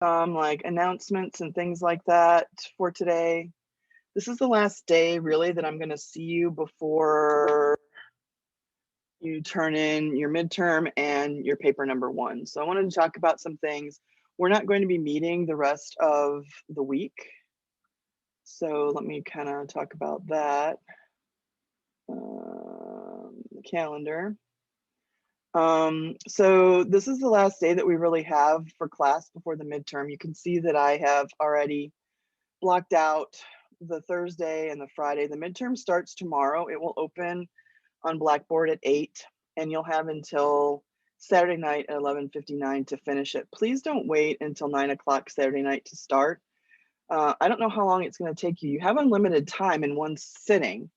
like announcements and things like that for today. This is the last day really that I'm gonna see you before you turn in your midterm and your paper number 1. So I wanted to talk about some things. We're not going to be meeting the rest of the week. So let me kind of talk about that. The calendar. So this is the last day that we really have for class before the midterm. You can see that I have already blocked out the Thursday and the Friday. The midterm starts tomorrow. It will open on Blackboard at 8, and you'll have until Saturday night at 11:59 to finish it. Please don't wait until 9 o'clock Saturday night to start. I don't know how long it's going to take you. You have unlimited time in one sitting.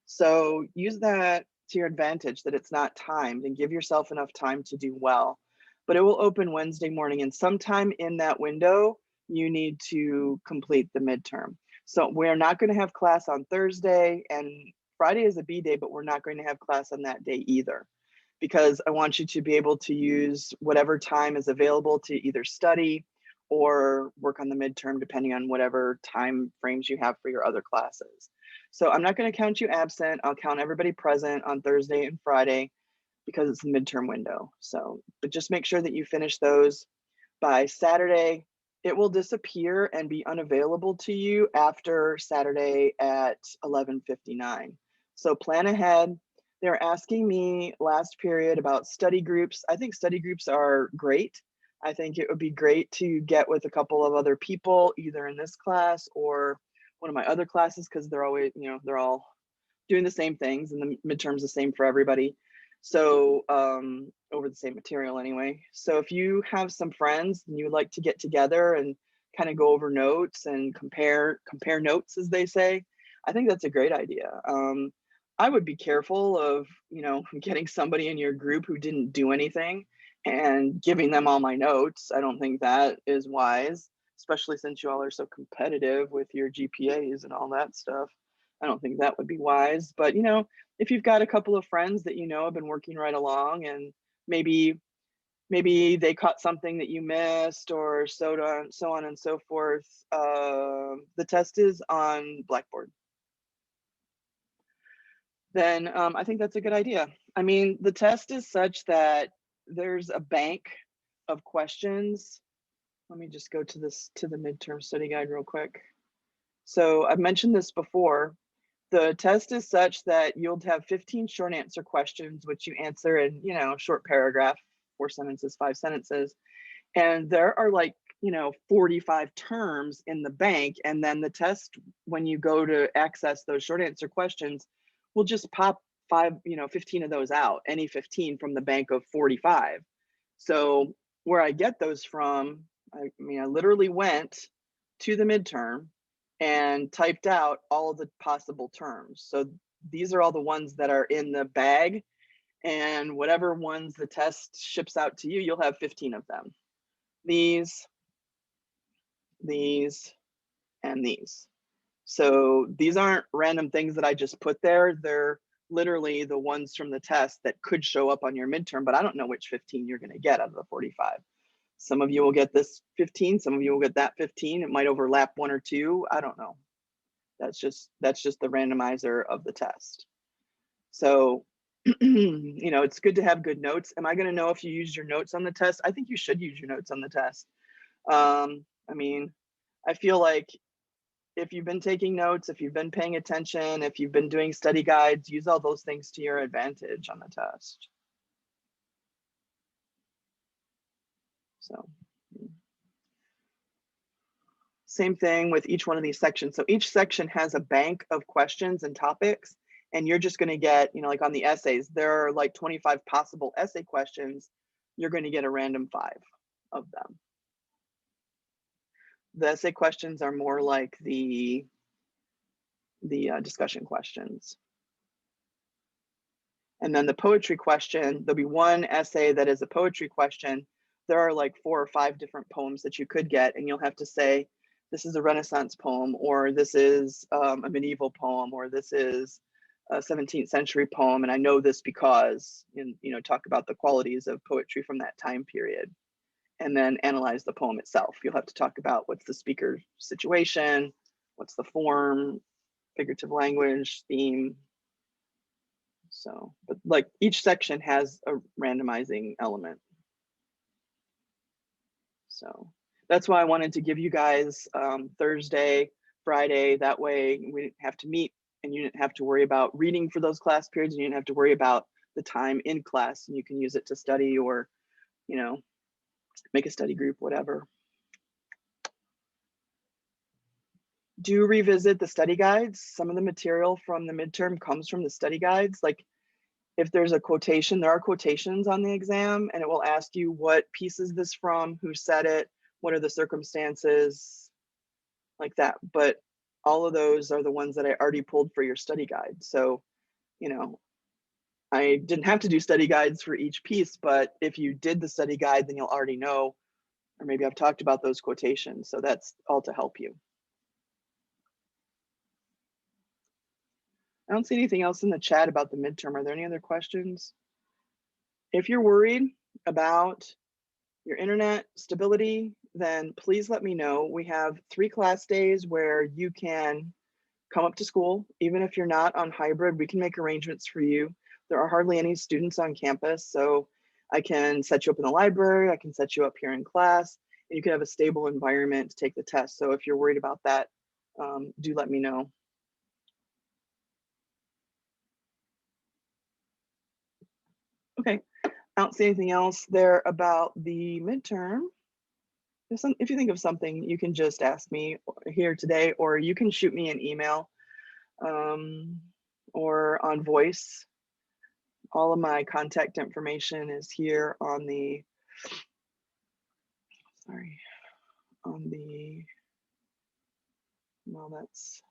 So use that to your advantage that it's not timed, and give yourself enough time to do well. But it will open Wednesday morning, and sometime in that window, you need to complete the midterm. So we're not going to have class on Thursday, and Friday is a B day, but we're not going to have class on that day either, because I want you to be able to use whatever time is available to either study or work on the midterm, depending on whatever time frames you have for your other classes. So I'm not going to count you absent. I'll count everybody present on Thursday and Friday because it's the midterm window. So, but just make sure that you finish those by Saturday. It will disappear and be unavailable to you after Saturday at 11:59. So plan ahead. They're asking me last period about study groups. I think study groups are great. I think it would be great to get with a couple of other people, either in this class or one of my other classes, because they're always, they're all doing the same things, and the midterm's the same for everybody. So over the same material anyway. So if you have some friends and you would like to get together and kind of go over notes and compare notes, as they say, I think that's a great idea. I would be careful of, getting somebody in your group who didn't do anything and giving them all my notes. I don't think that is wise, especially since you all are so competitive with your GPAs and all that stuff. I don't think that would be wise. But, if you've got a couple of friends that have been working right along, and maybe they caught something that you missed, or so on and so forth, the test is on Blackboard. Then I think that's a good idea. I mean, the test is such that there's a bank of questions. Let me just go to the midterm study guide real quick. So I've mentioned this before. The test is such that you'll have 15 short answer questions, which you answer in, short paragraph, 4 sentences, 5 sentences. And there are like, 45 terms in the bank. And then the test, when you go to access those short answer questions, will just pop 15 of those out, any 15 from the bank of 45. So where I get those from, I literally went to the midterm and typed out all the possible terms. So these are all the ones that are in the bag, and whatever ones the test ships out to you, you'll have 15 of them. These, and these. So these aren't random things that I just put there. They're literally the ones from the test that could show up on your midterm, but I don't know which 15 you're going to get out of the 45. Some of you will get this 15, some of you will get that 15. It might overlap 1 or 2. I don't know. That's just the randomizer of the test. So, it's good to have good notes. Am I going to know if you used your notes on the test? I think you should use your notes on the test. I feel like if you've been taking notes, if you've been paying attention, if you've been doing study guides, use all those things to your advantage on the test. So same thing with each one of these sections. So each section has a bank of questions and topics, and you're just going to get, like on the essays, there are like 25 possible essay questions. You're going to get a random 5 of them. The essay questions are more like the discussion questions. And then the poetry question, there'll be one essay that is a poetry question. There are like 4 or 5 different poems that you could get, and you'll have to say, this is a Renaissance poem, or this is a medieval poem, or this is a 17th century poem. And I know this because, talk about the qualities of poetry from that time period. and then analyze the poem itself. You'll have to talk about what's the speaker's situation, what's the form, figurative language, theme. So, but like each section has a randomizing element. So that's why I wanted to give you guys Thursday, Friday, that way we didn't have to meet and you didn't have to worry about reading for those class periods, and you didn't have to worry about the time in class, and you can use it to study or, you know, make a study group, whatever. Do revisit the study guides. Some of the material from the midterm comes from the study guides. Like if there's a quotation, there are quotations on the exam, and it will ask you what piece is this from, who said it, what are the circumstances, like that. But all of those are the ones that I already pulled for your study guide. So, you know, I didn't have to do study guides for each piece, but if you did the study guide, then you'll already know, or maybe I've talked about those quotations. So that's all to help you. I don't see anything else in the chat about the midterm. Are there any other questions? If you're worried about your internet stability, then please let me know. We have 3 class days where you can come up to school. Even if you're not on hybrid, we can make arrangements for you. There are hardly any students on campus, so I can set you up in the library, I can set you up here in class, and you can have a stable environment to take the test. So if you're worried about that, do let me know. Okay, I don't see anything else there about the midterm. If you think of something, you can just ask me here today, or you can shoot me an email or on voice. All of my contact information is here on the, well, that's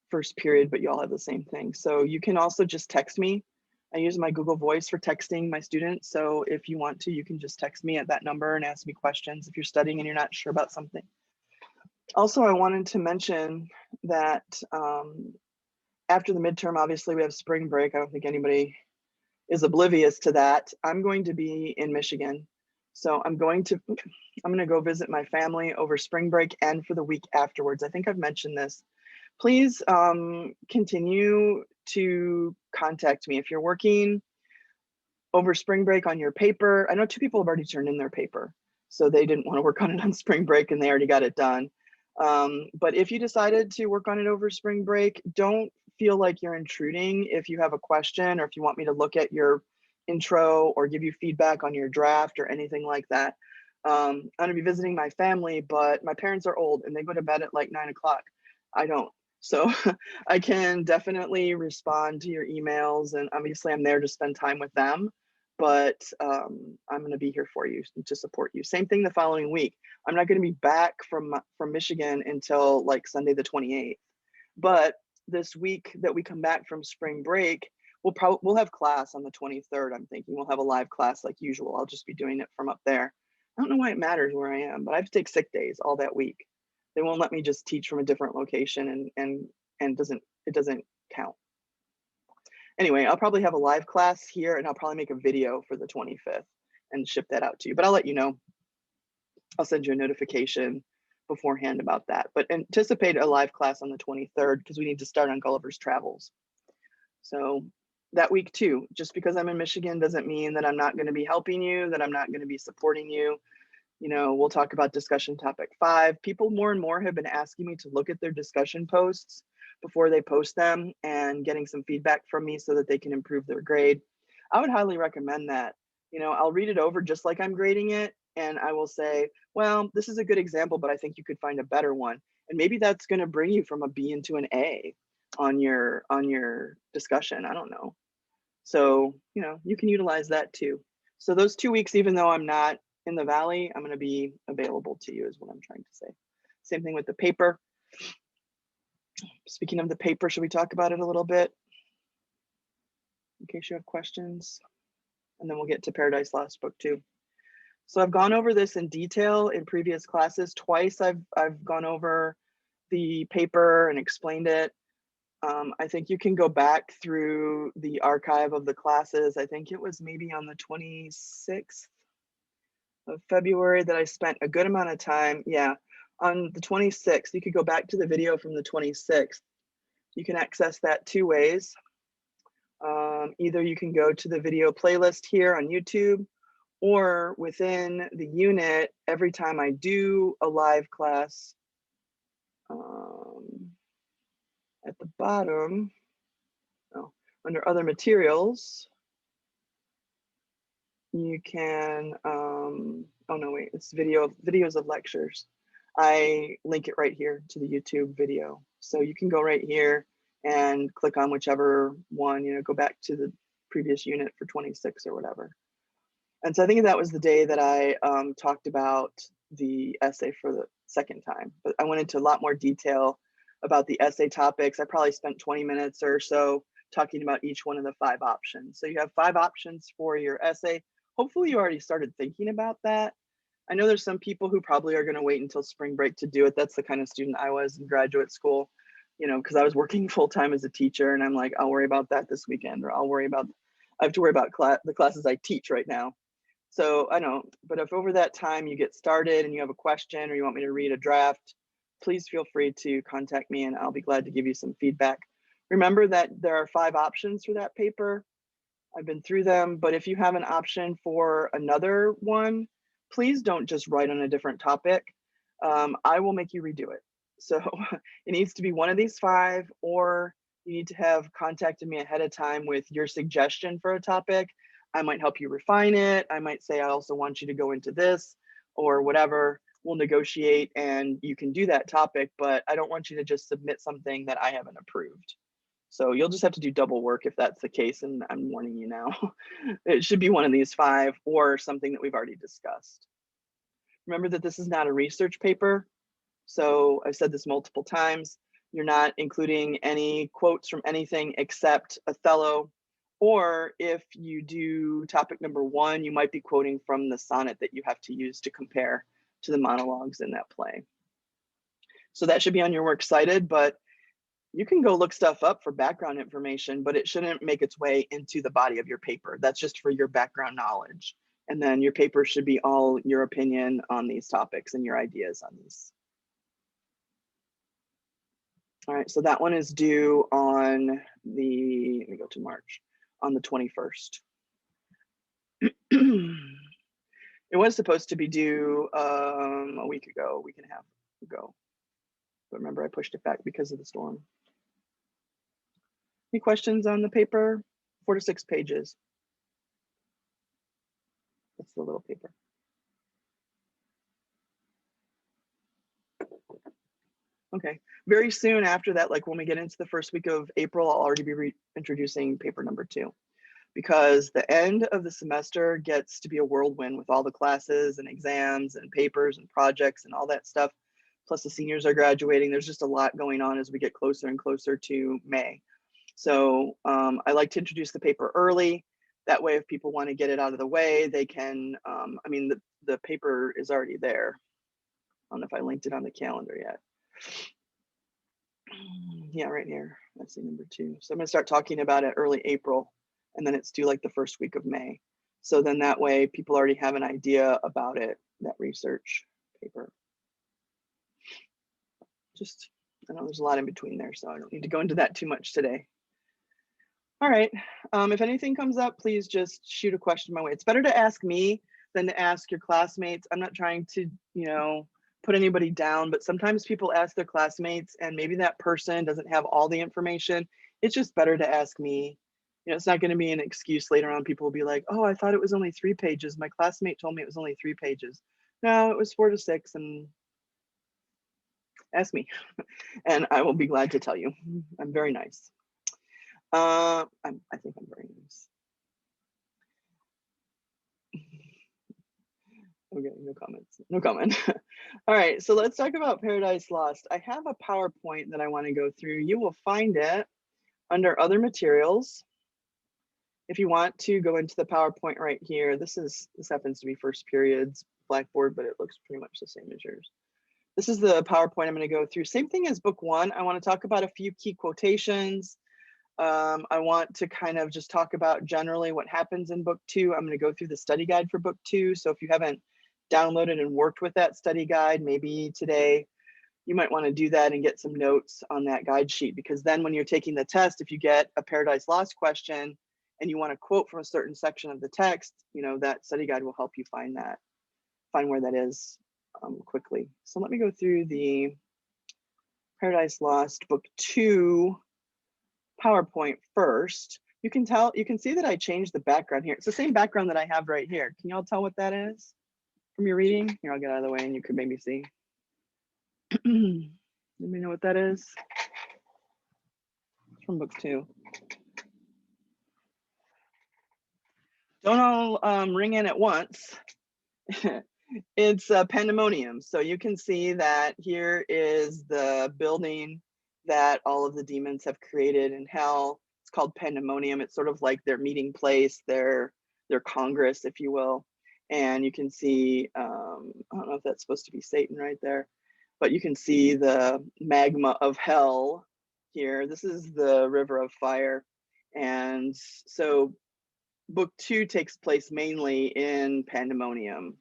first period, but you all have the same thing. So you can also just text me. I use my Google Voice for texting my students. So if you want to, you can just text me at that number and ask me questions if you're studying and you're not sure about something. Also, I wanted to mention that after the midterm, obviously we have spring break. I don't think anybody is oblivious to that. I'm going to be in Michigan. So I'm going to go visit my family over spring break and for the week afterwards. I think I've mentioned this. Please continue to contact me if you're working over spring break on your paper. I know 2 people have already turned in their paper, so they didn't want to work on it on spring break and they already got it done. But if you decided to work on it over spring break, don't feel like you're intruding. If you have a question or if you want me to look at your intro or give you feedback on your draft or anything like that, I'm gonna be visiting my family, but my parents are old and they go to bed at like 9 o'clock. I don't. So I can definitely respond to your emails, and obviously I'm there to spend time with them, but I'm gonna be here for you to support you. Same thing the following week. I'm not gonna be back from Michigan until like Sunday the 28th. But this week that we come back from spring break, we'll have class on the 23rd. I'm thinking we'll have a live class like usual. I'll just be doing it from up there. I don't know why it matters where I am, but I have to take sick days all that week. They won't let me just teach from a different location, and it doesn't count. Anyway, I'll probably have a live class here, and I'll probably make a video for the 25th and ship that out to you. But I'll let you know. I'll send you a notification beforehand about that. But anticipate a live class on the 23rd because we need to start on Gulliver's Travels. So that week too, just because I'm in Michigan doesn't mean that I'm not going to be helping you, that I'm not going to be supporting you. You know, we'll talk about discussion topic 5. People more and more have been asking me to look at their discussion posts before they post them and getting some feedback from me so that they can improve their grade. I would highly recommend that. You know, I'll read it over just like I'm grading it, and I will say, well, this is a good example, but I think you could find a better one. And maybe that's going to bring you from a B into an A on your discussion. I don't know. So, you know, you can utilize that too. So those 2 weeks, even though I'm not in the Valley, I'm going to be available to you is what I'm trying to say. Same thing with the paper. Speaking of the paper, should we talk about it a little bit in case you have questions? And then we'll get to Paradise Lost book 2. So I've gone over this in detail in previous classes. Twice I've gone over the paper and explained it. I think you can go back through the archive of the classes. I think it was maybe on the 26th of February that I spent a good amount of time. Yeah, on the 26th, you could go back to the video from the 26th. You can access that two ways. Either you can go to the video playlist here on YouTube, or within the unit, every time I do a live class, at the bottom, under other materials, you can, oh no, wait, it's videos of lectures. I link it right here to the YouTube video. So you can go right here and click on whichever one, go back to the previous unit for 26 or whatever. And so I think that was the day that I talked about the essay for the second time, but I went into a lot more detail about the essay topics. I probably spent 20 minutes or so talking about each one of the 5 options. So you have 5 options for your essay. Hopefully you already started thinking about that. I know there's some people who probably are going to wait until spring break to do it. That's the kind of student I was in graduate school, because I was working full-time as a teacher, and I'm like, I'll worry about that this weekend, or I have to worry about the classes I teach right now. So I know, but if over that time you get started and you have a question or you want me to read a draft, please feel free to contact me and I'll be glad to give you some feedback. Remember that there are 5 options for that paper. I've been through them, but if you have an option for another one, please don't just write on a different topic. I will make you redo it. So it needs to be one of these 5, or you need to have contacted me ahead of time with your suggestion for a topic. I might help you refine it. I might say, I also want you to go into this or whatever. We'll negotiate and you can do that topic, but I don't want you to just submit something that I haven't approved. So you'll just have to do double work if that's the case, and I'm warning you now. It should be one of these 5 or something that we've already discussed. Remember that this is not a research paper. So I've said this multiple times. You're not including any quotes from anything except Othello, or if you do topic number 1, you might be quoting from the sonnet that you have to use to compare to the monologues in that play. So that should be on your works cited, but you can go look stuff up for background information, but it shouldn't make its way into the body of your paper. That's just for your background knowledge. And then your paper should be all your opinion on these topics and your ideas on these. All right, so that one is due on let me go to March, on the 21st. It was supposed to be due a week and a half ago. But remember, I pushed it back because of the storm. Any questions on the paper? 4 to 6 pages. That's the little paper. Okay, very soon after that, like when we get into the first week of April, I'll already be introducing paper number 2, because the end of the semester gets to be a whirlwind with all the classes and exams and papers and projects and all that stuff. Plus the seniors are graduating. There's just a lot going on as we get closer and closer to May. So I like to introduce the paper early. That way, if people want to get it out of the way, they can, I mean, the paper is already there. I don't know if I linked it on the calendar yet. Yeah, right here, that's number 2. So I'm gonna start talking about it early April, and then it's due like the first week of May. So then that way people already have an idea about it, that research paper. Just, I know there's a lot in between there, so I don't need to go into that too much today. All right, if anything comes up, please just shoot a question my way. It's better to ask me than to ask your classmates. I'm not trying to, put anybody down, but sometimes people ask their classmates and maybe that person doesn't have all the information. It's just better to ask me. It's not going to be an excuse later on. People will be like, oh, I thought it was only 3 pages. My classmate told me it was only 3 pages. No, it was 4 to 6, and ask me and I will be glad to tell you. I'm very nice. I think I'm very nice. Okay, no comments, no comment. All right, so let's talk about Paradise Lost. I have a PowerPoint that I want to go through. You will find it under other materials. If you want to go into the PowerPoint right here, this happens to be first period's Blackboard, but it looks pretty much the same as yours. This is the PowerPoint I'm going to go through. Same thing as book 1. I want to talk about a few key quotations. I want to kind of just talk about generally what happens in book 2. I'm going to go through the study guide for book 2. So if you haven't downloaded and worked with that study guide, maybe today you might want to do that and get some notes on that guide sheet, because then when you're taking the test, if you get a Paradise Lost question and you want to quote from a certain section of the text, you know, that study guide will help you find where that is quickly. So let me go through the Paradise Lost Book 2 PowerPoint first. You can see that I changed the background here. It's the same background that I have right here. Can y'all tell what that is from your reading? Here, I'll get out of the way and you can maybe see. Let me know what that is. It's from Book 2. Don't all ring in at once. It's pandemonium. So you can see that here is the building that all of the demons have created in hell. It's called pandemonium. It's sort of like their meeting place, their congress, if you will. And you can see, I don't know if that's supposed to be Satan right there, but you can see the magma of hell here. This is the river of fire. And so Book 2 takes place mainly in pandemonium.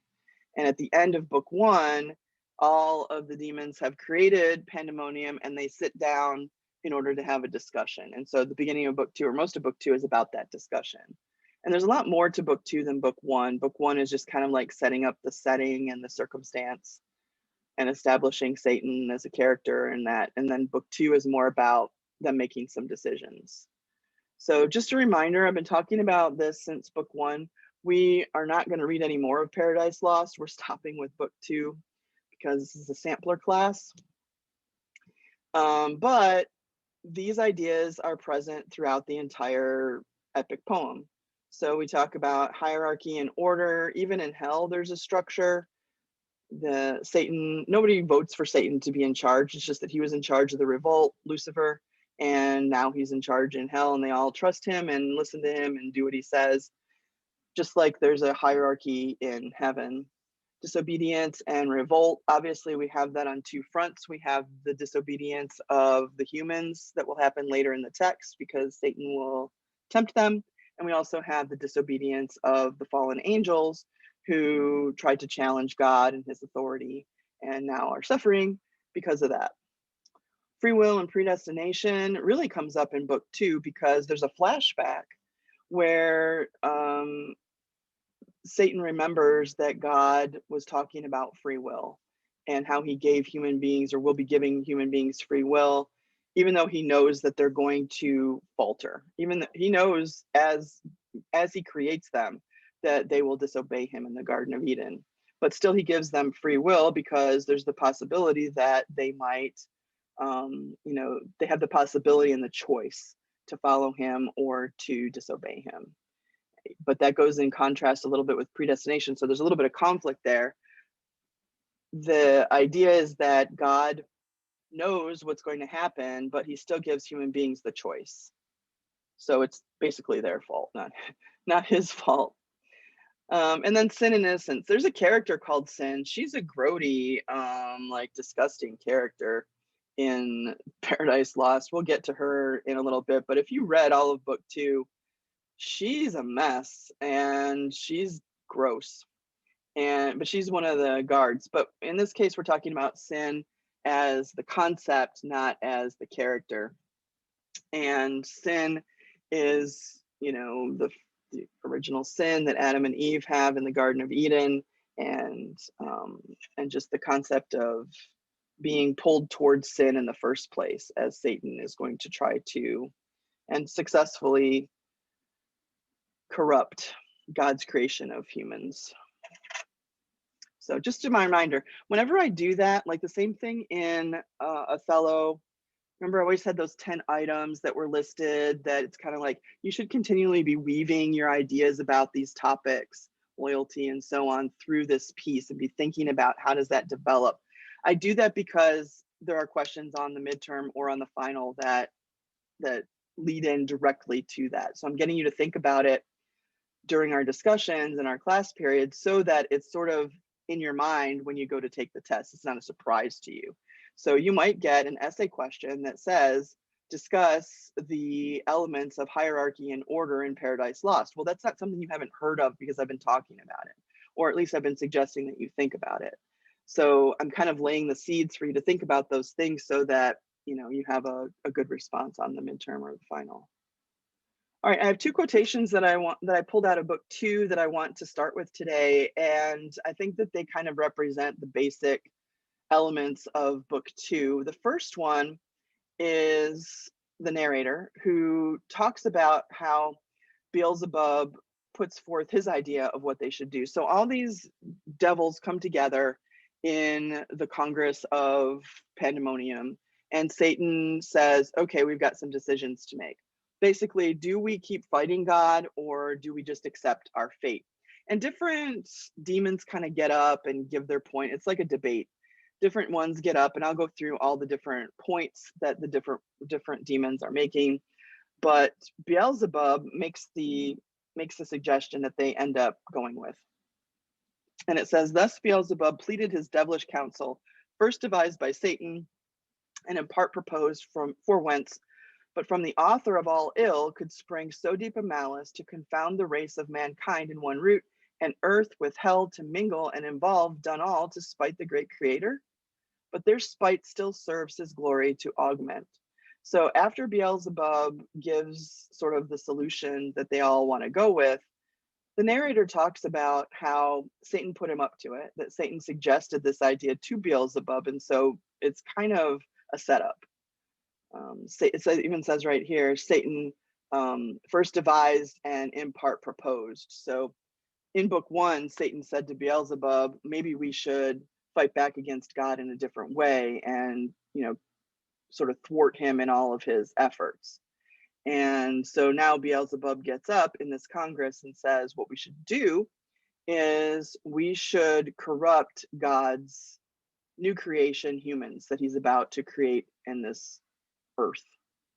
And at the end of Book 1, all of the demons have created pandemonium and they sit down in order to have a discussion. And so the beginning of Book 2, or most of Book 2, is about that discussion. And there's a lot more to Book 2 than Book 1. Book 1 is just kind of like setting up the setting and the circumstance and establishing Satan as a character and that. And then Book 2 is more about them making some decisions. So just a reminder, I've been talking about this since Book 1. We are not going to read any more of Paradise Lost. We're stopping with Book 2 because this is a sampler class. But these ideas are present throughout the entire epic poem. So we talk about hierarchy and order. Even in hell, there's a structure. Nobody votes for Satan to be in charge. It's just that he was in charge of the revolt, Lucifer, and now he's in charge in hell, and they all trust him and listen to him and do what he says. Just like there's a hierarchy in heaven. Disobedience and revolt, obviously we have that on two fronts. We have the disobedience of the humans that will happen later in the text because Satan will tempt them. And we also have the disobedience of the fallen angels who tried to challenge God and his authority and now are suffering because of that. Free will and predestination really comes up in Book 2 because there's a flashback where Satan remembers that God was talking about free will and how he gave human beings, or will be giving human beings, free will, even though he knows that they're going to falter. Even though he knows as he creates them that they will disobey him in the Garden of Eden. But still he gives them free will because there's the possibility that they might, they have the possibility and the choice to follow him or to disobey him. But that goes in contrast a little bit with predestination. So there's a little bit of conflict there. The idea is that God knows what's going to happen, but he still gives human beings the choice. So it's basically their fault, not his fault. And then sin and innocence. There's a character called Sin. She's a grody, disgusting character in Paradise Lost. We'll get to her in a little bit, but if you read all of Book 2, she's a mess and she's gross, but she's one of the guards. But in this case, we're talking about Sin as the concept, not as the character. And Sin is, the original sin that Adam and Eve have in the Garden of Eden, and just the concept of being pulled towards sin in the first place, as Satan is going to try to and successfully corrupt God's creation of humans. So just a reminder, whenever I do that, like the same thing in Othello, remember I always had those 10 items that were listed, that it's kind of like you should continually be weaving your ideas about these topics, loyalty and so on, through this piece and be thinking about how does that develop. I do that because there are questions on the midterm or on the final that lead in directly to that. So I'm getting you to think about it during our discussions and our class periods so that it's sort of in your mind when you go to take the test. It's not a surprise to you. So you might get an essay question that says, discuss the elements of hierarchy and order in Paradise Lost. Well, that's not something you haven't heard of because I've been talking about it. or at least I've been suggesting that you think about it. So I'm kind of laying the seeds for you to think about those things so that, you have a good response on the midterm or the final. All right, I have two quotations that I pulled out of book 2 that I want to start with today, and I think that they kind of represent the basic elements of book 2. The first one is the narrator who talks about how Beelzebub puts forth his idea of what they should do. So all these devils come together in the Congress of Pandemonium, and Satan says, okay, we've got some decisions to make. Basically, do we keep fighting God or do we just accept our fate? And different demons kind of get up and give their point. It's like a debate. Different ones get up, and I'll go through all the different points that the different demons are making. But Beelzebub makes the suggestion that they end up going with. And it says, thus Beelzebub pleaded his devilish counsel, first devised by Satan, and in part proposed for whence, but from the author of all ill could spring so deep a malice to confound the race of mankind in one root, and earth with hell to mingle and involve, done all to spite the great creator. But their spite still serves his glory to augment. So after Beelzebub gives sort of the solution that they all want to go with, the narrator talks about how Satan put him up to it, that Satan suggested this idea to Beelzebub, and so it's kind of a setup. It even says right here, Satan first devised and in part proposed. So in book 1, Satan said to Beelzebub, maybe we should fight back against God in a different way and, sort of thwart him in all of his efforts. And so now Beelzebub gets up in this Congress and says, what we should do is we should corrupt God's new creation, humans, that he's about to create in this earth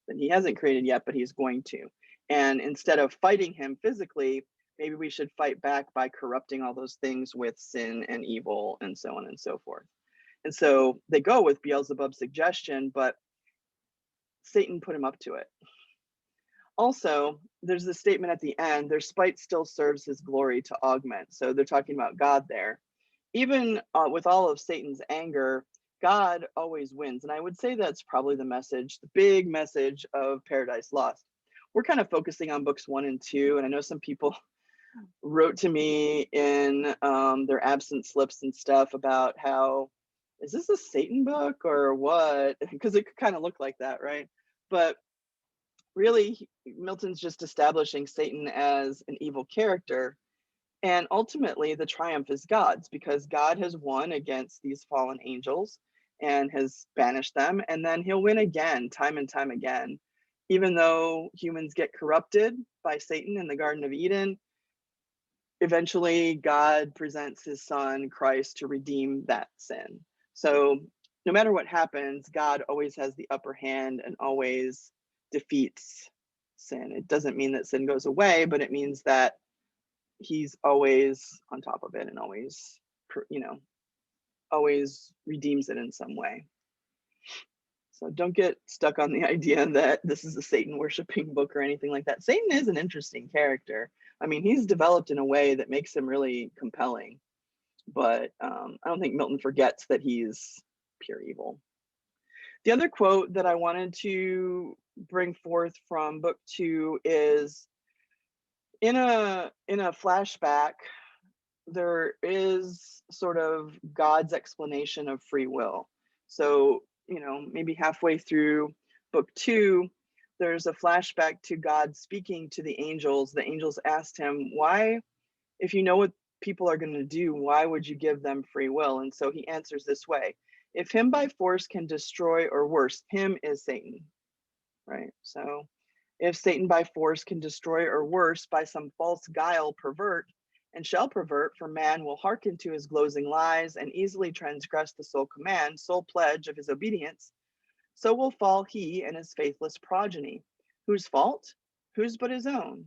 that he hasn't created yet, but he's going to. And instead of fighting him physically, maybe we should fight back by corrupting all those things with sin and evil and so on and so forth. And so they go with Beelzebub's suggestion, but Satan put him up to it. Also, there's this statement at the end, their spite still serves his glory to augment. So they're talking about God there. Even with all of Satan's anger, God always wins. And I would say that's probably the message, the big message of Paradise Lost. We're kind of focusing on books 1 and 2. And I know some people wrote to me in their absence slips and stuff about how, is this a Satan book or what? Because it could kind of look like that, right? But really, Milton's just establishing Satan as an evil character. And ultimately, the triumph is God's, because God has won against these fallen angels and has banished them. And then he'll win again, time and time again. Even though humans get corrupted by Satan in the Garden of Eden, eventually God presents his son, Christ, to redeem that sin. So no matter what happens, God always has the upper hand and always defeats sin. It doesn't mean that sin goes away, but it means that he's always on top of it and always, always redeems it in some way. So don't get stuck on the idea that this is a Satan worshiping book or anything like that. Satan is an interesting character. I mean, he's developed in a way that makes him really compelling, but I don't think Milton forgets that he's pure evil. The other quote that I wanted to bring forth from book 2 is in a flashback, there is sort of God's explanation of free will. So, maybe halfway through book 2, there's a flashback to God speaking to the angels. The angels asked him, why, if you know what people are going to do, why would you give them free will? And so he answers this way: if him by force can destroy, or worse, him is Satan, right? So if Satan by force can destroy, or worse, by some false guile pervert, and shall pervert, for man will hearken to his glozing lies, and easily transgress the sole command, sole pledge of his obedience, so will fall he and his faithless progeny. Whose fault? Whose but his own?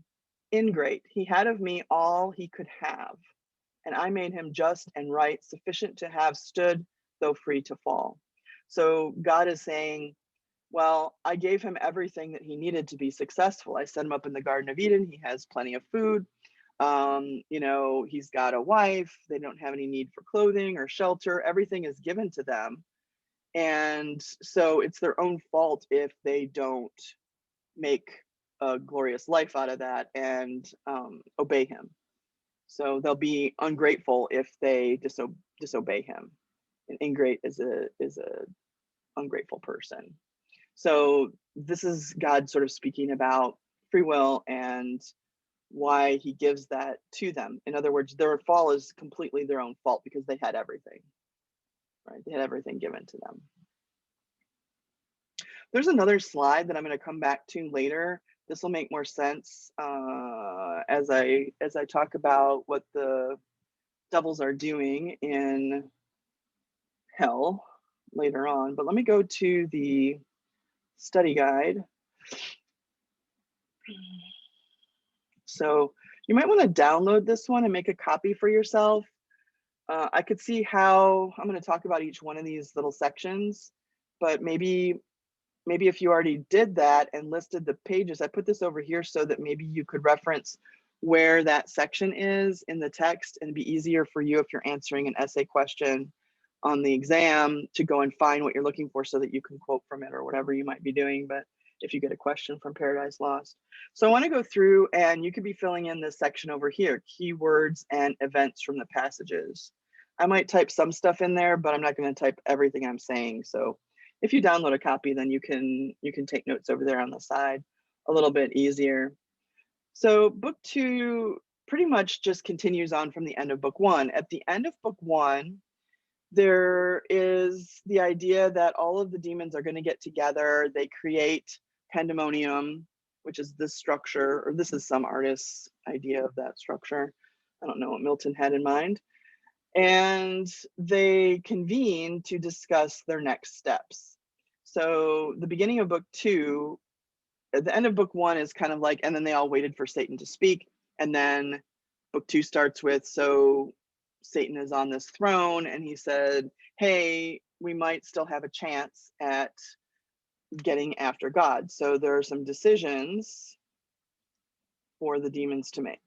Ingrate, he had of me all he could have, and I made him just and right, sufficient to have stood, though free to fall. So God is saying, well, I gave him everything that he needed to be successful. I set him up in the Garden of Eden. He has plenty of food. You know, he's got a wife, they don't have any need for clothing or shelter, everything is given to them. And so it's their own fault if they don't make a glorious life out of that and obey him. So they'll be ungrateful if they disobey him. An ingrate is a ungrateful person. So this is God sort of speaking about free will and why he gives that to them. In other words, their fall is completely their own fault because they had everything, right? They had everything given to them. There's another slide that I'm going to come back to later. This will make more sense as I talk about what the devils are doing in hell later on. But let me go to the study guide. So you might want to download this one and make a copy for yourself. I could see how I'm going to talk about each one of these little sections, but maybe if you already did that and listed the pages, I put this over here so that maybe you could reference where that section is in the text, and it'd be easier for you if you're answering an essay question on the exam to go and find what you're looking for so that you can quote from it or whatever you might be doing. But if you get a question from Paradise Lost. So I want to go through, and you could be filling in this section over here, keywords and events from the passages. I might type some stuff in there, but I'm not going to type everything I'm saying. So if you download a copy, then you can take notes over there on the side a little bit easier. So book 2 pretty much just continues on from the end of book 1. At the end of book 1, there is the idea that all of the demons are going to get together. They create pandemonium, which is this structure, or this is some artist's idea of that structure. I don't know what Milton had in mind. And they convene to discuss their next steps. So the beginning of book 2, at the end of book 1 is kind of like, and then they all waited for Satan to speak. And then book 2 starts with, so Satan is on this throne and he said, hey, we might still have a chance at getting after God. So there are some decisions for the demons to make.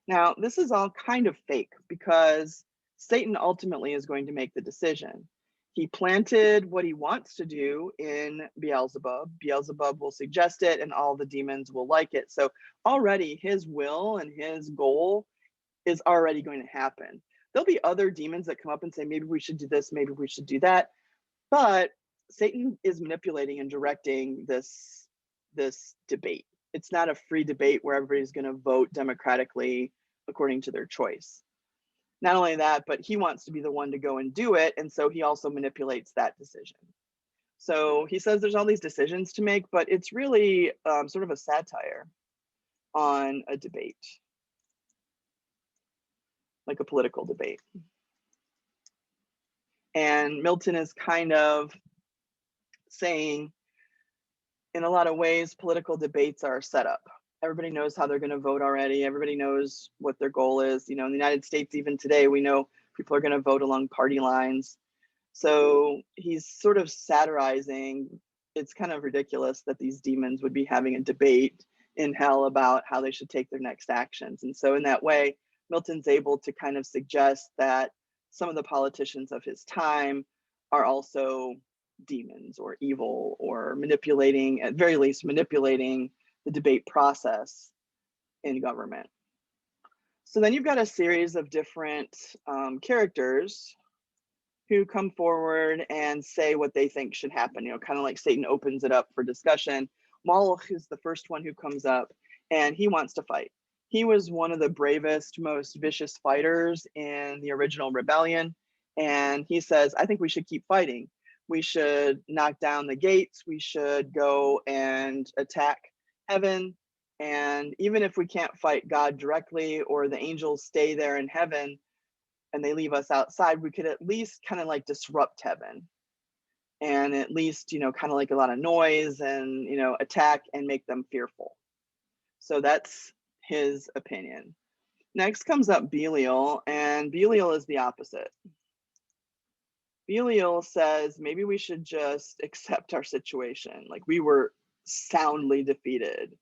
Now, this is all kind of fake because Satan ultimately is going to make the decision. He planted what he wants to do in Beelzebub. Beelzebub will suggest it and all the demons will like it. So already his will and his goal is already going to happen. There'll be other demons that come up and say, maybe we should do this, maybe we should do that. But Satan is manipulating and directing this debate. It's not a free debate where everybody's going to vote democratically according to their choice. Not only that, but he wants to be the one to go and do it. And so he also manipulates that decision. So he says there's all these decisions to make, but it's really sort of a satire on a debate, like a political debate. And Milton is kind of saying, in a lot of ways, political debates are set up. Everybody knows how they're going to vote already. Everybody knows what their goal is. You know, in the United States, even today, we know people are going to vote along party lines. So he's sort of satirizing. It's kind of ridiculous that these demons would be having a debate in hell about how they should take their next actions. And so in that way, Milton's able to kind of suggest that some of the politicians of his time are also demons or evil or manipulating, at very least manipulating the debate process in government. So then you've got a series of different characters who come forward and say what they think should happen, you know, kind of like Satan opens it up for discussion. Moloch is the first one who comes up and he wants to fight. He was one of the bravest, most vicious fighters in the original rebellion. And he says, I think we should keep fighting. We should knock down the gates. We should go and attack heaven. And even if we can't fight God directly or the angels stay there in heaven and they leave us outside, we could at least kind of like disrupt heaven and at least, you know, kind of like a lot of noise and, you know, attack and make them fearful. So that's his opinion. Next comes up Belial, and Belial is the opposite. Belial says maybe we should just accept our situation. Like, we were soundly defeated.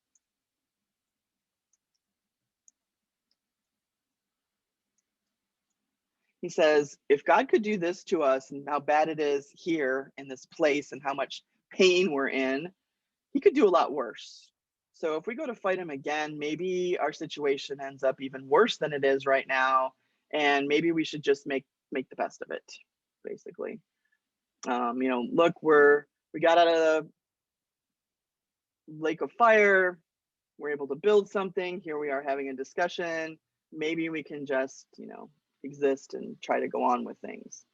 He says, if God could do this to us and how bad it is here in this place and how much pain we're in, he could do a lot worse. So if we go to fight him again, maybe our situation ends up even worse than it is right now. And maybe we should just make the best of it, basically. Look, we got out of the lake of fire. We're able to build something. Here we are having a discussion. Maybe we can just, exist and try to go on with things.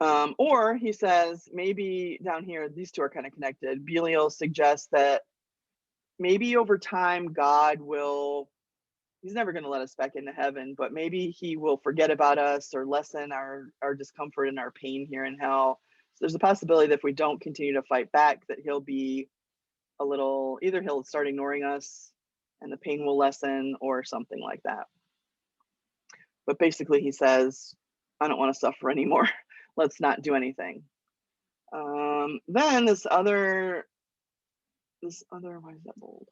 Or he says, maybe down here, these two are kind of connected. Belial suggests that maybe over time, God will, he's never going to let us back into heaven, but maybe he will forget about us or lessen our discomfort and our pain here in hell. So there's a possibility that if we don't continue to fight back, that he'll be a little, either he'll start ignoring us and the pain will lessen or something like that. But basically he says, I don't want to suffer anymore. Let's not do anything. Then this other, why is that bold?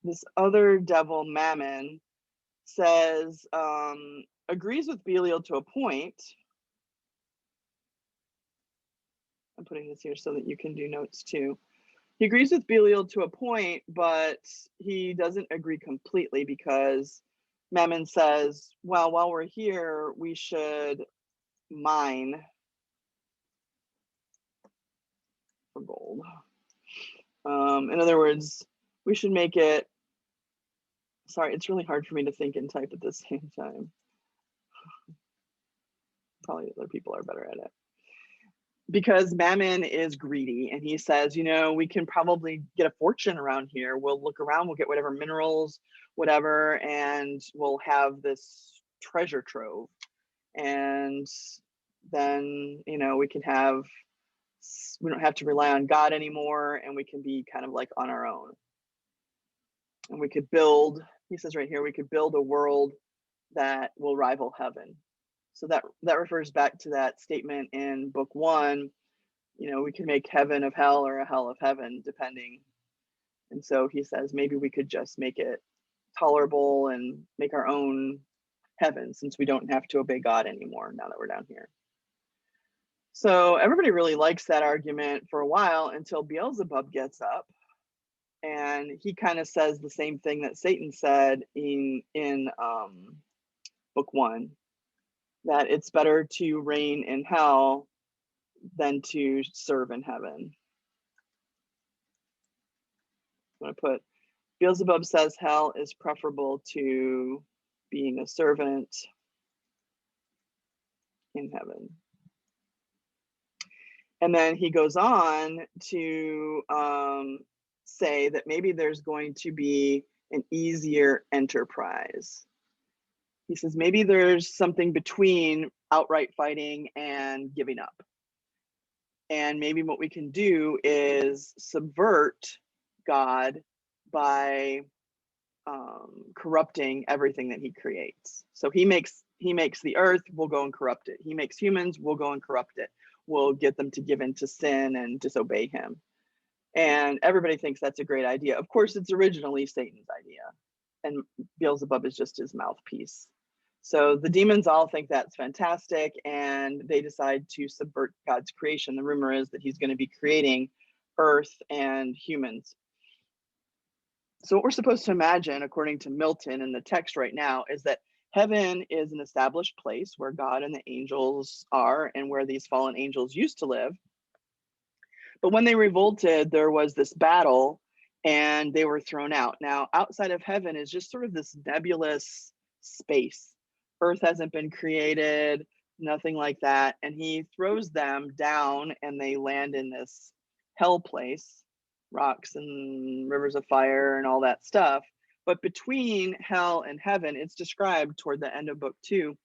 This other devil, Mammon, says, agrees with Belial to a point. I'm putting this here so that you can do notes too. He agrees with Belial to a point, but he doesn't agree completely because Mammon says, well, while we're here, we should mine for gold. In other words, we should make it, sorry, it's really hard for me to think and type at the same time. Probably other people are better at it. Because Mammon is greedy and he says, we can probably get a fortune around here. We'll look around, we'll get whatever minerals, whatever, and we'll have this treasure trove. And then, we can we don't have to rely on God anymore and we can be kind of like on our own. And we could build, he says right here, we could build a world that will rival heaven. So that refers back to that statement in book 1, we can make heaven of hell or a hell of heaven, depending. And so he says, maybe we could just make it tolerable and make our own heaven since we don't have to obey God anymore now that we're down here. So everybody really likes that argument for a while until Beelzebub gets up and he kind of says the same thing that Satan said in book 1. That it's better to reign in hell than to serve in heaven. I'm going to put, Beelzebub says hell is preferable to being a servant in heaven. And then he goes on to say that maybe there's going to be an easier enterprise. He says maybe there's something between outright fighting and giving up. And maybe what we can do is subvert God by corrupting everything that he creates. So he makes the earth, we'll go and corrupt it. He makes humans, we'll go and corrupt it. We'll get them to give into sin and disobey him. And everybody thinks that's a great idea. Of course, it's originally Satan's idea. And Beelzebub is just his mouthpiece. So the demons all think that's fantastic and they decide to subvert God's creation. The rumor is that he's going to be creating earth and humans. So what we're supposed to imagine, according to Milton in the text right now, is that heaven is an established place where God and the angels are and where these fallen angels used to live. But when they revolted, there was this battle and they were thrown out. Now, outside of heaven is just sort of this nebulous space. Earth hasn't been created, nothing like that. And he throws them down and they land in this hell place, rocks and rivers of fire and all that stuff. But between hell and heaven, it's described toward the end of book 2,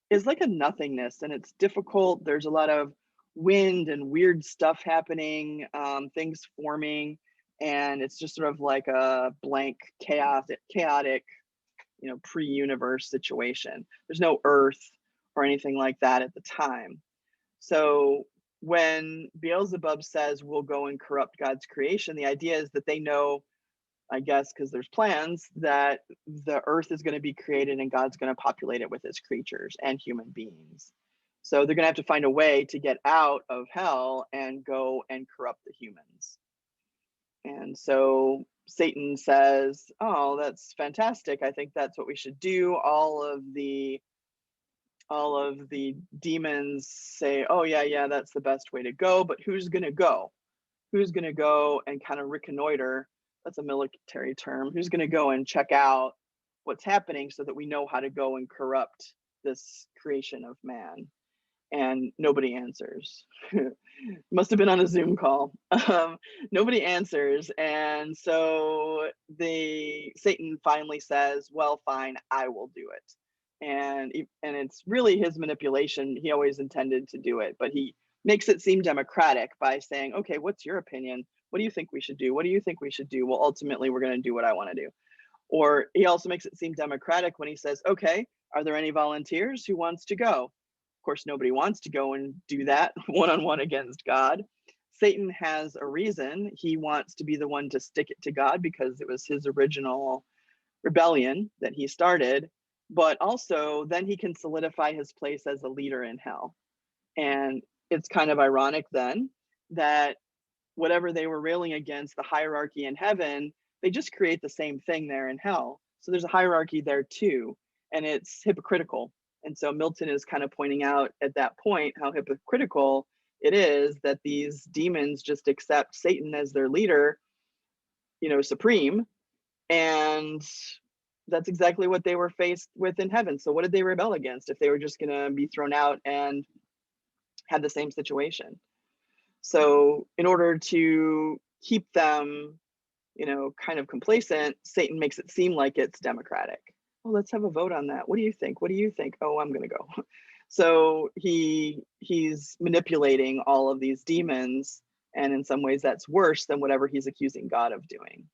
is like a nothingness and it's difficult. There's a lot of wind and weird stuff happening, things forming, and it's just sort of like a blank, chaotic, pre-universe situation. There's no earth or anything like that at the time. So when Beelzebub says we'll go and corrupt God's creation, the idea is that they know I guess, because there's plans that the earth is going to be created and God's going to populate it with his creatures and human beings. So they're going to have to find a way to get out of hell and go and corrupt the humans. And so Satan says, "Oh, that's fantastic. I think that's what we should do." All of the demons say, "Oh yeah, yeah, that's the best way to go." But who's going to go? Who's going to go and kind of reconnoiter? That's a military term. Who's going to go and check out what's happening so that we know how to go and corrupt this creation of man? And nobody answers. Must have been on a Zoom call. Nobody answers, and so Satan finally says, "Well, fine, I will do it." And it's really his manipulation. He always intended to do it, but he makes it seem democratic by saying, "Okay, what's your opinion? What do you think we should do? What do you think we should do?" Well, ultimately, we're going to do what I want to do. Or he also makes it seem democratic when he says, "Okay, are there any volunteers who wants to go?" Of course, nobody wants to go and do that one-on-one against God. Satan has a reason. He wants to be the one to stick it to God because it was his original rebellion that he started. But also, then he can solidify his place as a leader in hell. And it's kind of ironic then that whatever they were railing against, the hierarchy in heaven, they just create the same thing there in hell. So there's a hierarchy there too, and it's hypocritical. And so Milton is kind of pointing out at that point how hypocritical it is that these demons just accept Satan as their leader, supreme. And that's exactly what they were faced with in heaven. So what did they rebel against if they were just going to be thrown out and had the same situation? So in order to keep them, kind of complacent, Satan makes it seem like it's democratic. Well, let's have a vote on that. What do you think? What do you think? Oh, I'm going to go. So he's manipulating all of these demons, and in some ways that's worse than whatever he's accusing God of doing.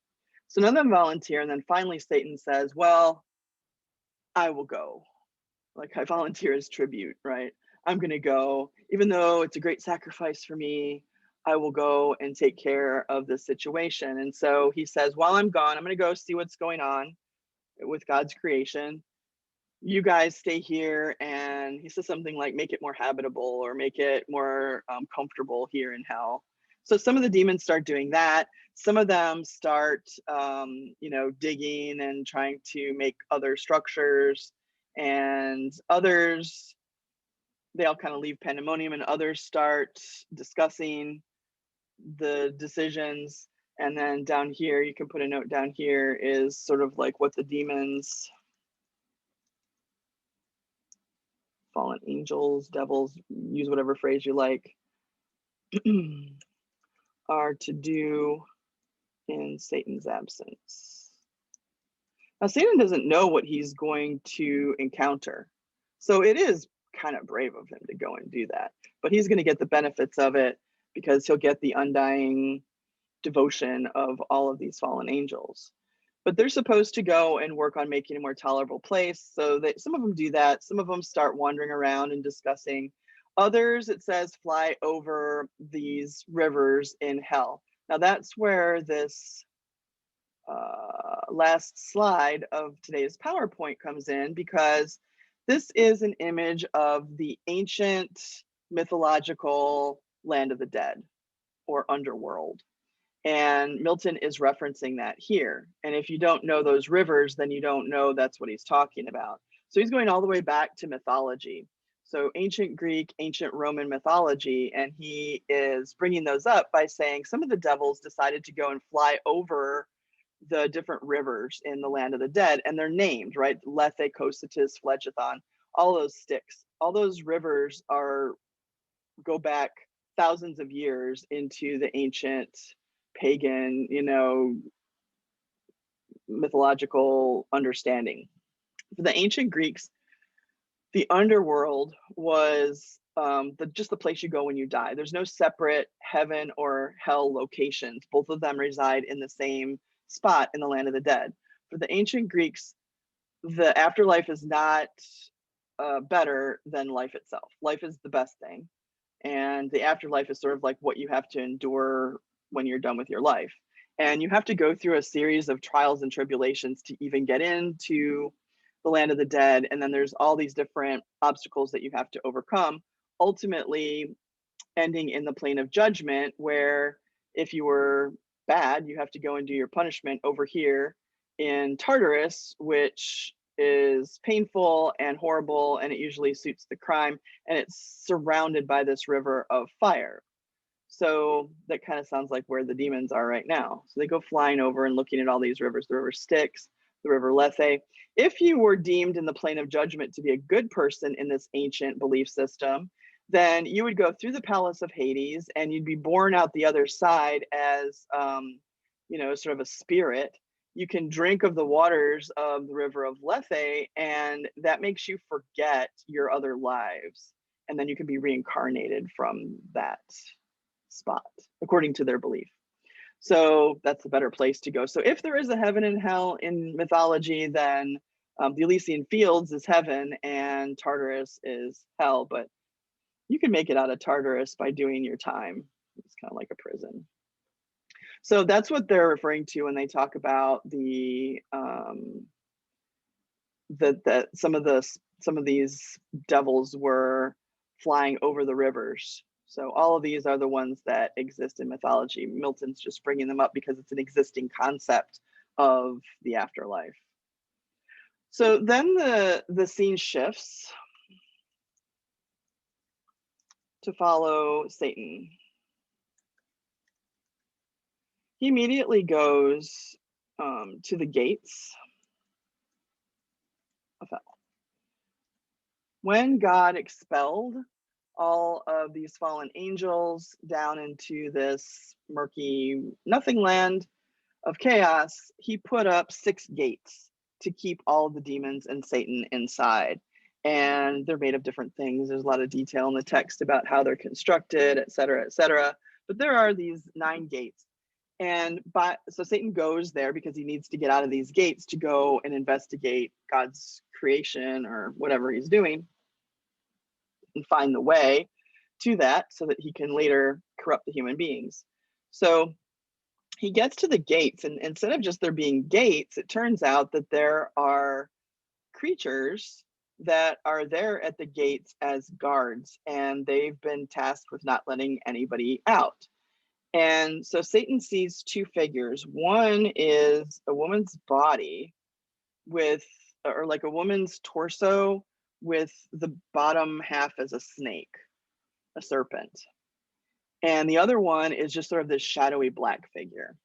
So none of them volunteer, and then finally Satan says, "Well, I will go. Like, I volunteer as tribute, right? I'm going to go, even though it's a great sacrifice for me. I will go and take care of this situation." And so he says, "While I'm gone, I'm going to go see what's going on with God's creation. You guys stay here." And he says something like, "Make it more habitable or make it more comfortable here in hell." So some of the demons start doing that. Some of them start, digging and trying to make other structures. And others, they all kind of leave pandemonium, and others start discussing the decisions. And then down here, you can put a note down here, is sort of like what the demons, fallen angels, devils, use whatever phrase you like, are to do in Satan's absence. Now, Satan doesn't know what he's going to encounter. So it is kind of brave of him to go and do that. But he's going to get the benefits of it because he'll get the undying devotion of all of these fallen angels. But they're supposed to go and work on making a more tolerable place. So that some of them do that. Some of them start wandering around and discussing. Others, it says, fly over these rivers in hell. Now that's where this last slide of today's PowerPoint comes in, because this is an image of the ancient mythological land of the dead or underworld. And Milton is referencing that here. And if you don't know those rivers, then you don't know that's what he's talking about. So he's going all the way back to mythology. So ancient Greek, ancient Roman mythology, and he is bringing those up by saying some of the devils decided to go and fly over the different rivers in the land of the dead, and they're named, right? Lethe, Cocytus, Phlegethon, all those Styx, all those rivers go back thousands of years into the ancient pagan, mythological understanding. For the ancient Greeks, the underworld was just the place you go when you die. There's no separate heaven or hell locations. Both of them reside in the same spot in the land of the dead. For the ancient Greeks, the afterlife is not better than life itself. Life is the best thing. And the afterlife is sort of like what you have to endure when you're done with your life. And you have to go through a series of trials and tribulations to even get into the land of the dead. And then there's all these different obstacles that you have to overcome, ultimately ending in the plane of judgment, where if you were bad, you have to go and do your punishment over here in Tartarus, which is painful and horrible, and it usually suits the crime, and it's surrounded by this river of fire. So that kind of sounds like where the demons are right now. So they go flying over and looking at all these rivers, the river Styx, the river Lethe. If you were deemed in the plane of judgment to be a good person in this ancient belief system, then you would go through the palace of Hades and you'd be born out the other side as, sort of a spirit. You can drink of the waters of the river of Lethe, and that makes you forget your other lives. And then you can be reincarnated from that spot, according to their belief. So that's a better place to go. So if there is a heaven and hell in mythology, then the Elysian Fields is heaven and Tartarus is hell. But you can make it out of Tartarus by doing your time. It's kind of like a prison. So that's what they're referring to when they talk about that some of these devils were flying over the rivers. So all of these are the ones that exist in mythology. Milton's just bringing them up because it's an existing concept of the afterlife. So then the scene shifts to follow Satan. He immediately goes to the gates of hell. When God expelled all of these fallen angels down into this murky nothing land of chaos, he put up 6 gates to keep all of the demons and Satan inside. And they're made of different things. There's a lot of detail in the text about how they're constructed, et cetera, et cetera. But there are these 9 gates. And so Satan goes there because he needs to get out of these gates to go and investigate God's creation or whatever he's doing and find the way to that so that he can later corrupt the human beings. So he gets to the gates, and instead of just there being gates, it turns out that there are creatures that are there at the gates as guards, and they've been tasked with not letting anybody out. And so Satan sees 2 figures. One is a woman's body or like a woman's torso with the bottom half as a snake, a serpent. And the other one is just sort of this shadowy black figure.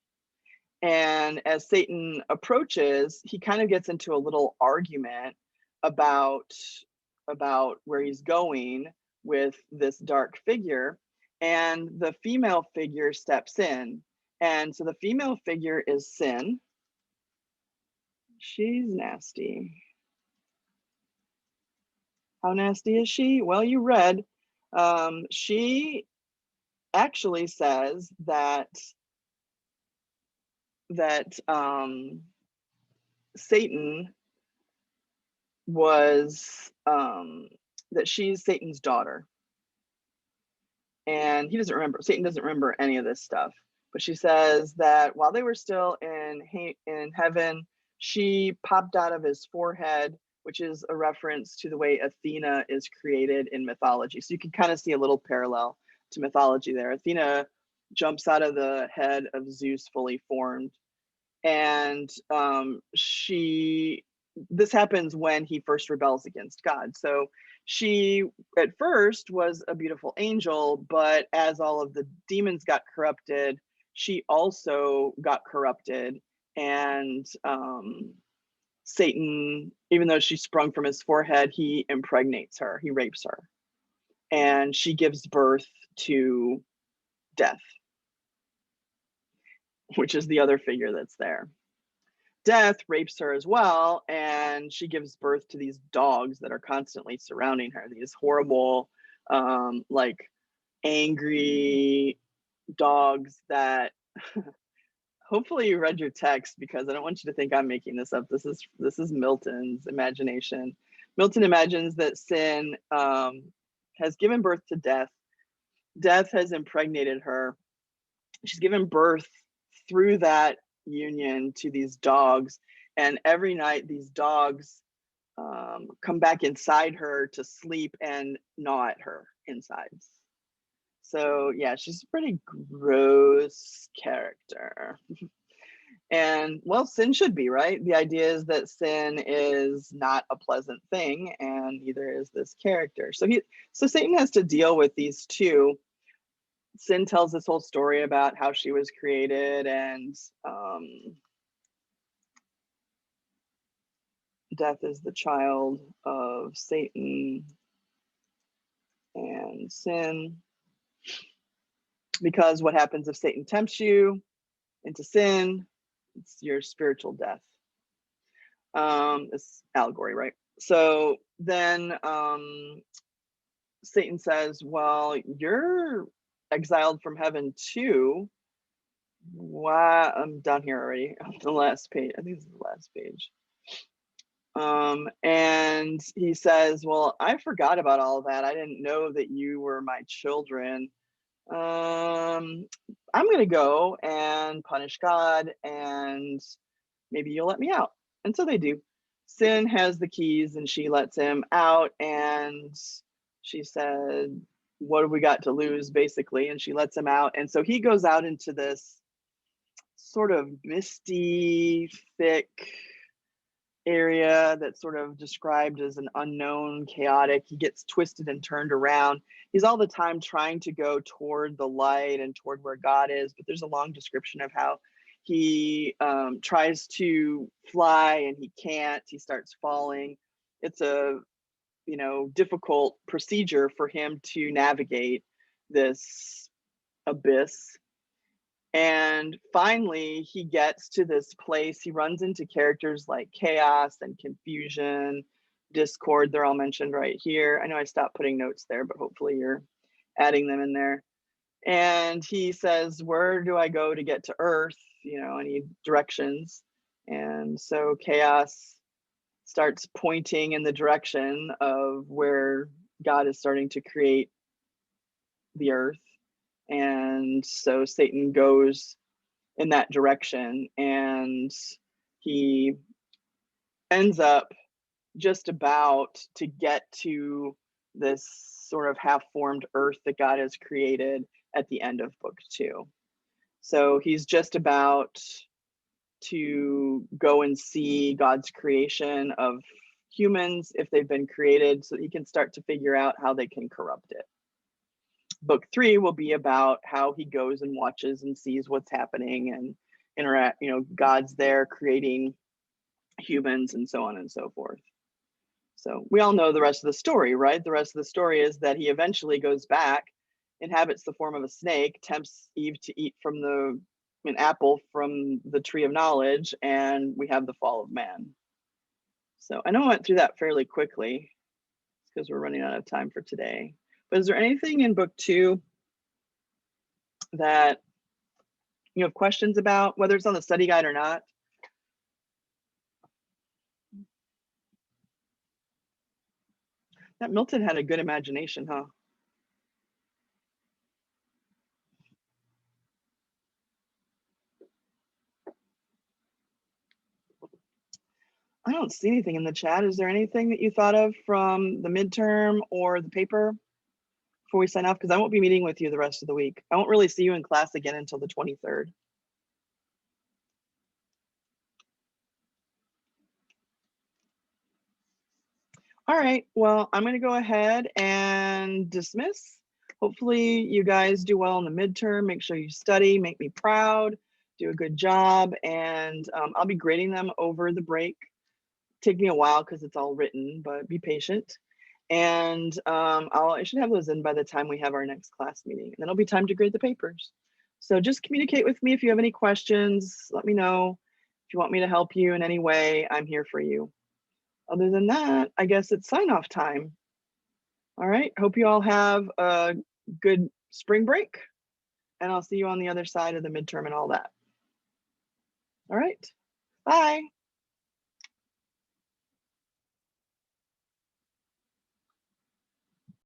And as Satan approaches, he kind of gets into a little argument about where he's going with this dark figure. And the female figure steps in. And so the female figure is Sin. She's nasty. How nasty is she? Well, you read. She actually says that Satan was that she's Satan's daughter. And Satan doesn't remember any of this stuff. But she says that while they were still in heaven, she popped out of his forehead, which is a reference to the way Athena is created in mythology. So you can kind of see a little parallel to mythology there. Athena jumps out of the head of Zeus fully formed. And this happens when he first rebels against God. So she at first was a beautiful angel, but as all of the demons got corrupted, she also got corrupted. And Satan, even though she sprung from his forehead, he impregnates her, he rapes her. And she gives birth to Death, which is the other figure that's there. Death rapes her as well, and she gives birth to these dogs that are constantly surrounding her, these horrible, like angry dogs that hopefully you read your text, because I don't want you to think I'm making this up. This is Milton's imagination. Milton imagines that Sin has given birth to Death. Death has impregnated her. She's given birth through that union to these dogs. And every night these dogs come back inside her to sleep and gnaw at her insides. So yeah, she's a pretty gross character. And well, sin should be, right? The idea is that sin is not a pleasant thing, and neither is this character. So Satan has to deal with these two. Sin tells this whole story about how she was created, and death is the child of Satan and sin. Because what happens if Satan tempts you into sin? It's your spiritual death. It's allegory, right? So then Satan says, well, you're exiled from heaven too. Why? I'm down here already on the last page. I think this is the last page. And he says, well, I forgot about all that. I didn't know that you were my children. I'm gonna go and punish God, and maybe you'll let me out. And so they do. Sin has the keys and she lets him out, and she said, what have we got to lose, basically? And she lets him out. And so he goes out into this sort of misty, thick area that's sort of described as an unknown, chaotic. He gets twisted and turned around. He's all the time trying to go toward the light and toward where God is, but there's a long description of how he tries to fly and he can't. He starts falling. It's a difficult procedure for him to navigate this abyss. And finally, he gets to this place. He runs into characters like chaos and confusion, discord. They're all mentioned right here. I know I stopped putting notes there, but hopefully you're adding them in there. And he says, where do I go to get to Earth? I need directions. And so chaos starts pointing in the direction of where God is starting to create the Earth. And so Satan goes in that direction, and he ends up just about to get to this sort of half-formed Earth that God has created at the end of book 2. So he's just about to go and see God's creation of humans, if they've been created, so he can start to figure out how they can corrupt it. Book 3 will be about how he goes and watches and sees what's happening and interact, God's there creating humans and so on and so forth. So we all know the rest of the story, right? The rest of the story is that he eventually goes back, inhabits the form of a snake, tempts Eve to eat from an apple from the tree of knowledge, and we have the fall of man. So I know I went through that fairly quickly because we're running out of time for today. But is there anything in book 2 that you have questions about, whether it's on the study guide or not? That Milton had a good imagination, huh? I don't see anything in the chat. Is there anything that you thought of from the midterm or the paper before we sign off? Because I won't be meeting with you the rest of the week. I won't really see you in class again until the 23rd. All right, well, I'm going to go ahead and dismiss. Hopefully you guys do well in the midterm. Make sure you study, make me proud, do a good job, and I'll be grading them over the break. Take me a while because it's all written, but be patient. And I should have those in by the time we have our next class meeting, and then it'll be time to grade the papers. So just communicate with me if you have any questions. Let me know. If you want me to help you in any way, I'm here for you. Other than that, I guess it's sign-off time. All right, hope you all have a good spring break, and I'll see you on the other side of the midterm and all that. All right, bye.